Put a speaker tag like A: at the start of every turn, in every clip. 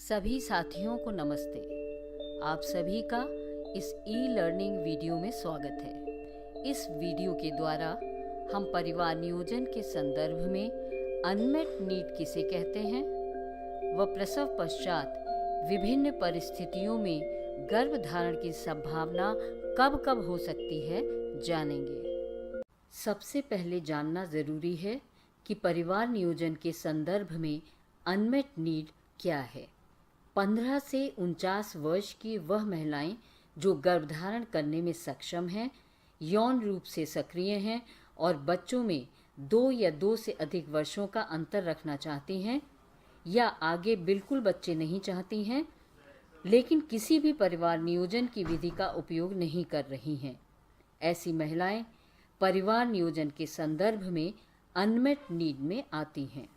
A: सभी साथियों को नमस्ते। आप सभी का इस ई लर्निंग वीडियो में स्वागत है। इस वीडियो के द्वारा हम परिवार नियोजन के संदर्भ में अनमेट नीड किसे कहते हैं व प्रसव पश्चात विभिन्न परिस्थितियों में गर्भधारण की संभावना कब कब हो सकती है जानेंगे। सबसे पहले जानना ज़रूरी है कि परिवार नियोजन के संदर्भ में अनमेट नीड क्या है। 15 से 49 वर्ष की वह महिलाएं जो गर्भधारण करने में सक्षम हैं, यौन रूप से सक्रिय हैं और बच्चों में 2 या 2 से अधिक वर्षों का अंतर रखना चाहती हैं या आगे बिल्कुल बच्चे नहीं चाहती हैं लेकिन किसी भी परिवार नियोजन की विधि का उपयोग नहीं कर रही हैं। ऐसी महिलाएं परिवार नियोजन के संदर्भ में अनमेट नीड में आती हैं।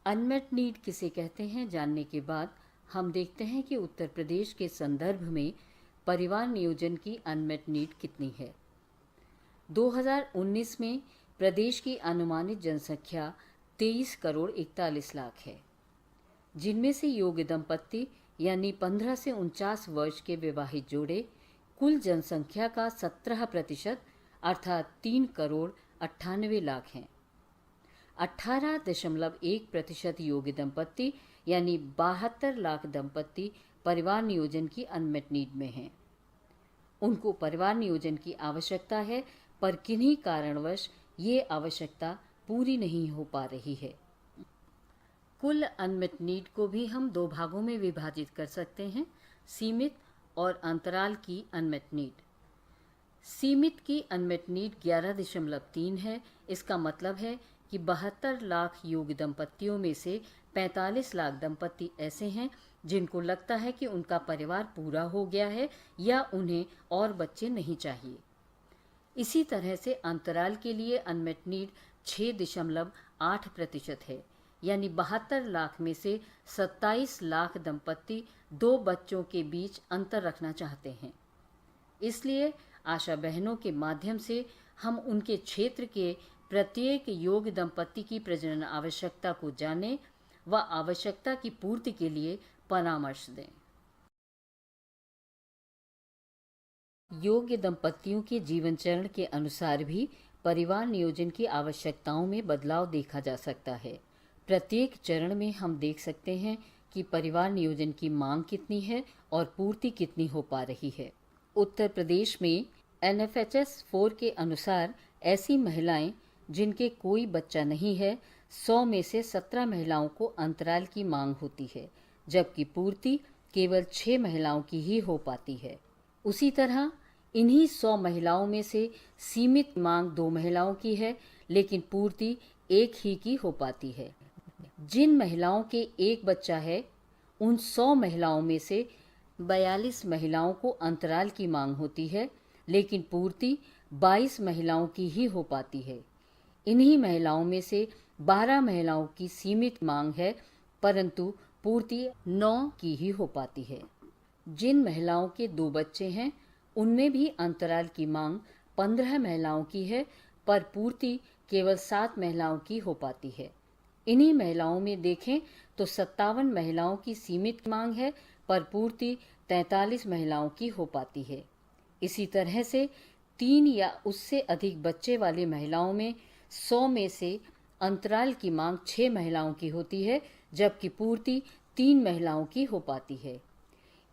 A: अनमेट नीड किसे कहते हैं जानने के बाद हम देखते हैं कि उत्तर प्रदेश के संदर्भ में परिवार नियोजन की अनमेट नीड कितनी है। 2019 में प्रदेश की अनुमानित जनसंख्या 23 करोड़ 41 लाख है, जिनमें से योग्य दंपत्ति यानी 15 से 49 वर्ष के विवाहित जोड़े कुल जनसंख्या का 17% अर्थात 3 करोड़ 98 लाख हैं। 18.1% योग्य दंपत्ति यानी 72 लाख दंपत्ति परिवार नियोजन की अनमेट नीड में हैं। उनको परिवार नियोजन की आवश्यकता है पर किन्हीं कारणवश ये आवश्यकता पूरी नहीं हो पा रही है। कुल अनमेट नीड को भी हम 2 भागों में विभाजित कर सकते हैं, सीमित और अंतराल की अनमेट नीड। सीमित की अनमेट नीड 11.3 है। इसका मतलब है कि 72 लाख योग्य दंपत्तियों में से 45 लाख दंपत्ति ऐसे हैं जिनको लगता है कि उनका परिवार पूरा हो गया है या उन्हें और बच्चे नहीं चाहिए। इसी तरह से अंतराल के लिए अनमेट नीड 6.8% है, यानी 72 लाख में से 27 लाख दंपत्ति 2 बच्चों के बीच अंतर रखना चाहते हैं। इसलिए आशा बहनों के माध्यम से हम उनके क्षेत्र के प्रत्येक योग्य दंपत्ति की प्रजनन आवश्यकता को जानें व आवश्यकता की पूर्ति के लिए परामर्श दें। योग्य दंपत्तियों के जीवन चरण के अनुसार भी परिवार नियोजन की आवश्यकताओं में बदलाव देखा जा सकता है। प्रत्येक चरण में हम देख सकते हैं कि परिवार नियोजन की मांग कितनी है और पूर्ति कितनी हो पा रही है। उत्तर प्रदेश में NFHS 4 के अनुसार ऐसी महिलाएं जिनके कोई बच्चा नहीं है, 100 में से 17 महिलाओं को अंतराल की मांग होती है, जबकि पूर्ति केवल 6 महिलाओं की ही हो पाती है। उसी तरह इन्हीं 100 महिलाओं में से सीमित मांग 2 महिलाओं की है, लेकिन पूर्ति 1 ही की हो पाती है। जिन महिलाओं के एक बच्चा है, उन 100 महिलाओं में से 42 महिलाओं को अंतराल की मांग होती है, लेकिन पूर्ति 22 महिलाओं की ही हो पाती है। इन्हीं महिलाओं में से 12 महिलाओं की सीमित मांग है, परंतु पूर्ति 9 की ही हो पाती है। जिन महिलाओं के 2 बच्चे हैं, उनमें भी अंतराल की मांग 15 महिलाओं की है, पर पूर्ति केवल 7 महिलाओं की हो पाती है। इन्हीं महिलाओं में देखें तो 57 महिलाओं की सीमित मांग है, पर पूर्ति 43 महिलाओं की हो पाती है। इसी तरह से 3 या उससे अधिक बच्चे वाली महिलाओं में 100 में से अंतराल की मांग 6 महिलाओं की होती है, जबकि पूर्ति 3 महिलाओं की हो पाती है।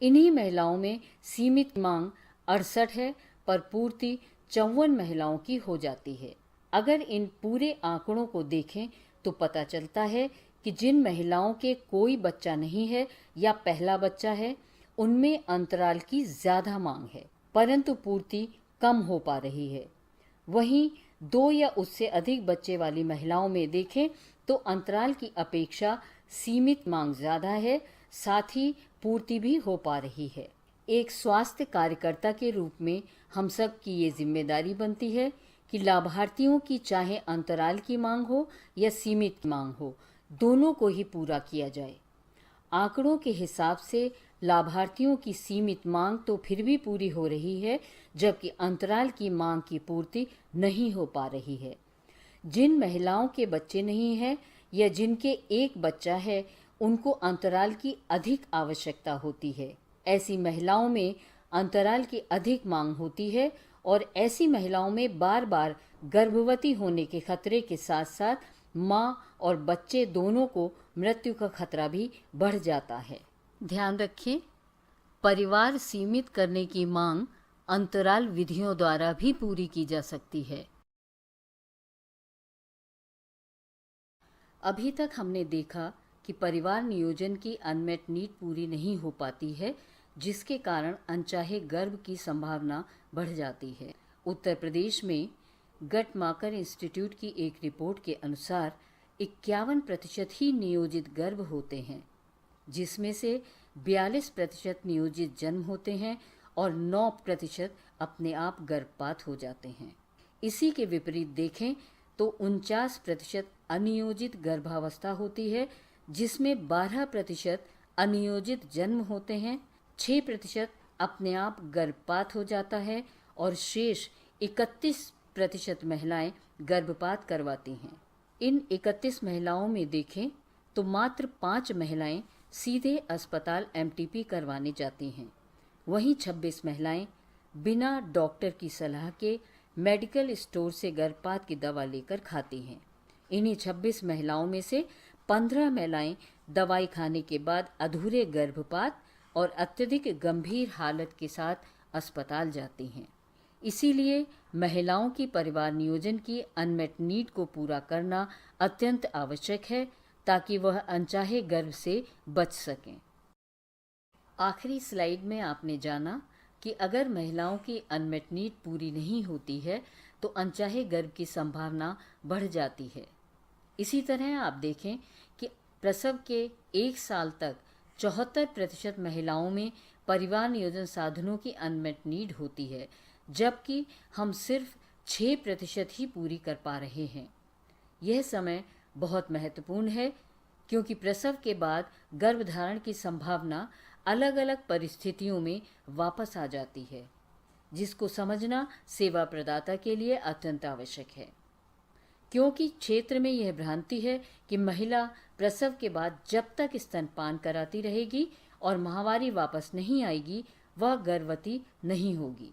A: इन्हीं महिलाओं में सीमित मांग 68 है, पर पूर्ति 54 महिलाओं की हो जाती है। अगर इन पूरे आंकड़ों को देखें तो पता चलता है कि जिन महिलाओं के कोई बच्चा नहीं है या पहला बच्चा है, उनमें अंतराल की ज़्यादा मांग है, परंतु पूर्ति कम हो पा रही है। वहीं 2 या उससे अधिक बच्चे वाली महिलाओं में देखें तो अंतराल की अपेक्षा सीमित मांग ज़्यादा है, साथ ही पूर्ति भी हो पा रही है। एक स्वास्थ्य कार्यकर्ता के रूप में हम सब की ये जिम्मेदारी बनती है कि लाभार्थियों की चाहे अंतराल की मांग हो या सीमित मांग हो, दोनों को ही पूरा किया जाए। आंकड़ों के हिसाब से लाभार्थियों की सीमित मांग तो फिर भी पूरी हो रही है, जबकि अंतराल की मांग की पूर्ति नहीं हो पा रही है। जिन महिलाओं के बच्चे नहीं हैं या जिनके एक बच्चा है उनको अंतराल की अधिक आवश्यकता होती है। ऐसी महिलाओं में अंतराल की अधिक मांग होती है और ऐसी महिलाओं में बार बार गर्भवती होने के खतरे के साथ साथ माँ और बच्चे दोनों को मृत्यु का खतरा भी बढ़ जाता है। ध्यान रखें, परिवार सीमित करने की मांग अंतराल विधियों द्वारा भी पूरी की जा सकती है। अभी तक हमने देखा कि परिवार नियोजन की अनमेट नीड पूरी नहीं हो पाती है, जिसके कारण अनचाहे गर्भ की संभावना बढ़ जाती है। उत्तर प्रदेश में गटमाकर इंस्टीट्यूट की एक रिपोर्ट के अनुसार 51% ही नियोजित गर्भ होते हैं, जिसमें से 42% नियोजित जन्म होते हैं और 9% अपने आप गर्भपात हो जाते हैं। इसी के विपरीत देखें तो 49% अनियोजित गर्भावस्था होती है, जिसमें 12% अनियोजित जन्म होते हैं, 6% अपने आप गर्भपात हो जाता है और शेष 31% महिलाएं गर्भपात करवाती हैं। इन 31 महिलाओं में देखें तो मात्र 5 महिलाएं सीधे अस्पताल एमटीपी करवाने जाती हैं। वहीं 26 महिलाएं बिना डॉक्टर की सलाह के मेडिकल स्टोर से गर्भपात की दवा लेकर खाती हैं। इन्हीं 26 महिलाओं में से 15 महिलाएं दवाई खाने के बाद अधूरे गर्भपात और अत्यधिक गंभीर हालत के साथ अस्पताल जाती हैं। इसीलिए महिलाओं की परिवार नियोजन की अनमेट नीड को पूरा करना अत्यंत आवश्यक है, ताकि वह अनचाहे गर्भ से बच सकें। आखिरी स्लाइड में आपने जाना कि अगर महिलाओं की अनमेट नीड पूरी नहीं होती है तो अनचाहे गर्भ की संभावना बढ़ जाती है। इसी तरह आप देखें कि प्रसव के 1 साल तक 74% महिलाओं में परिवार नियोजन साधनों की अनमेट नीड होती है, जबकि हम सिर्फ 6% ही पूरी कर पा रहे हैं। यह समय बहुत महत्वपूर्ण है, क्योंकि प्रसव के बाद गर्भधारण की संभावना अलग अलग परिस्थितियों में वापस आ जाती है, जिसको समझना सेवा प्रदाता के लिए अत्यंत आवश्यक है। क्योंकि क्षेत्र में यह भ्रांति है कि महिला प्रसव के बाद जब तक स्तनपान कराती रहेगी और माहवारी वापस नहीं आएगी, वह गर्भवती नहीं होगी।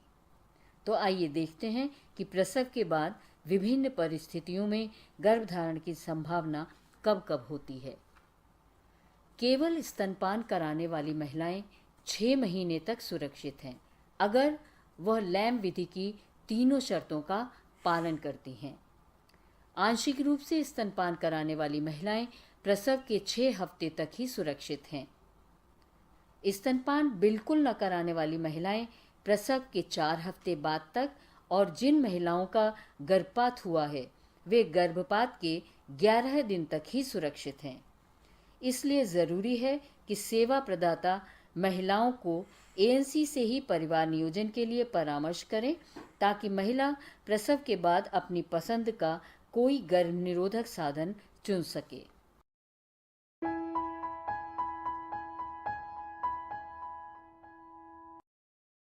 A: तो आइए देखते हैं कि प्रसव के बाद विभिन्न परिस्थितियों में गर्भधारण की संभावना कब कब होती है। केवल स्तनपान कराने वाली महिलाएं 6 महीने तक सुरक्षित हैं, अगर वह लैम विधि की तीनों शर्तों का पालन करती हैं। आंशिक रूप से स्तनपान कराने वाली महिलाएं प्रसव के 6 हफ्ते तक ही सुरक्षित हैं। स्तनपान बिल्कुल न कराने वाली महिलाएं प्रसव के 4 हफ्ते बाद तक, और जिन महिलाओं का गर्भपात हुआ है वे गर्भपात के 11 दिन तक ही सुरक्षित हैं। इसलिए ज़रूरी है कि सेवा प्रदाता महिलाओं को एएनसी से ही परिवार नियोजन के लिए परामर्श करें, ताकि महिला प्रसव के बाद अपनी पसंद का कोई गर्भ निरोधक साधन चुन सके।